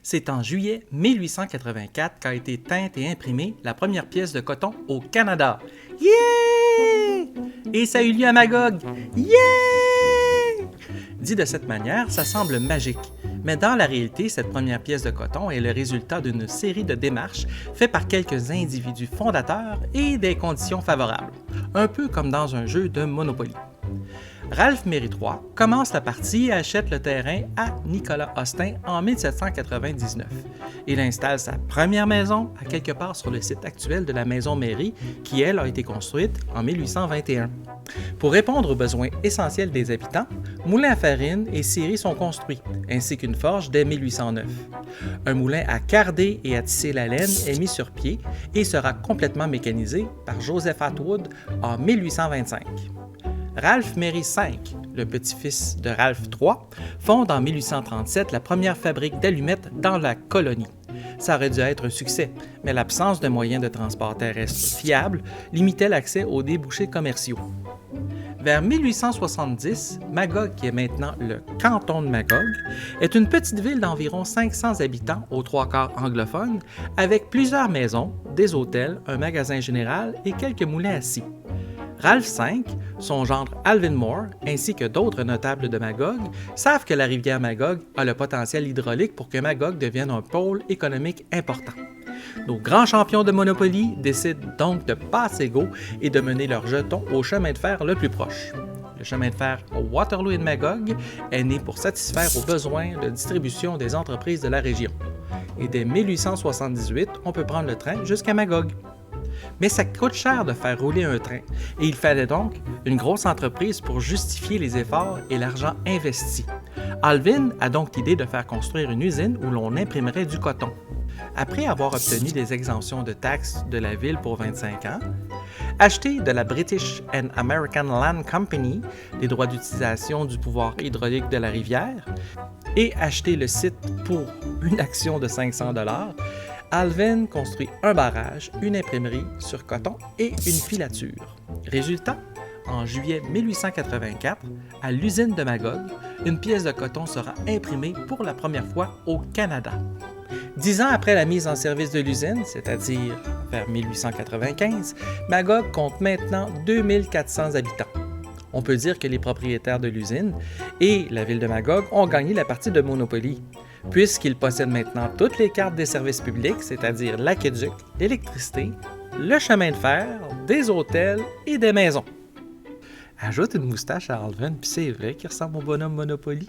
C'est en juillet 1884 qu'a été teinte et imprimée la première pièce de coton au Canada. Yeah! Et ça a eu lieu à Magog. Yeah! Dit de cette manière, ça semble magique. Mais dans la réalité, cette première pièce de coton est le résultat d'une série de démarches faites par quelques individus fondateurs et des conditions favorables, un peu comme dans un jeu de Monopoly. Ralph Méry III commence la partie et achète le terrain à Nicolas Austin en 1799. Il installe sa première maison à quelque part sur le site actuel de la maison Méry, qui, elle, a été construite en 1821. Pour répondre aux besoins essentiels des habitants, moulins à farine et scieries sont construits, ainsi qu'une forge dès 1809. Un moulin à carder et à tisser la laine est mis sur pied et sera complètement mécanisé par Joseph Atwood en 1825. Ralph Méry V, le petit-fils de Ralph III, fonde en 1837 la première fabrique d'allumettes dans la colonie. Ça aurait dû être un succès, mais l'absence de moyens de transport terrestre fiables limitait l'accès aux débouchés commerciaux. Vers 1870, Magog, qui est maintenant le canton de Magog, est une petite ville d'environ 500 habitants, aux trois quarts anglophones, avec plusieurs maisons, des hôtels, un magasin général et quelques moulins à scie. Ralph V, son gendre Alvin Moore, ainsi que d'autres notables de Magog, savent que la rivière Magog a le potentiel hydraulique pour que Magog devienne un pôle économique important. Nos grands champions de Monopoly décident donc de passer go et de mener leur jeton au chemin de fer le plus proche. Le chemin de fer Waterloo et Magog est né pour satisfaire aux besoins de distribution des entreprises de la région. Et dès 1878, on peut prendre le train jusqu'à Magog. Mais ça coûte cher de faire rouler un train, et il fallait donc une grosse entreprise pour justifier les efforts et l'argent investi. Alvin a donc l'idée de faire construire une usine où l'on imprimerait du coton. Après avoir obtenu des exemptions de taxes de la ville pour 25 ans, acheter de la British and American Land Company les droits d'utilisation du pouvoir hydraulique de la rivière et acheter le site pour une action de 500 $, Alvin construit un barrage, une imprimerie sur coton et une filature. Résultat, en juillet 1884, à l'usine de Magog, une pièce de coton sera imprimée pour la première fois au Canada. 10 ans après la mise en service de l'usine, c'est-à-dire vers 1895, Magog compte maintenant 2400 habitants. On peut dire que les propriétaires de l'usine et la ville de Magog ont gagné la partie de Monopoly, puisqu'ils possèdent maintenant toutes les cartes des services publics, c'est-à-dire l'aqueduc, l'électricité, le chemin de fer, des hôtels et des maisons. Ajoute une moustache à Alvin, puis c'est vrai qu'il ressemble au bonhomme Monopoly.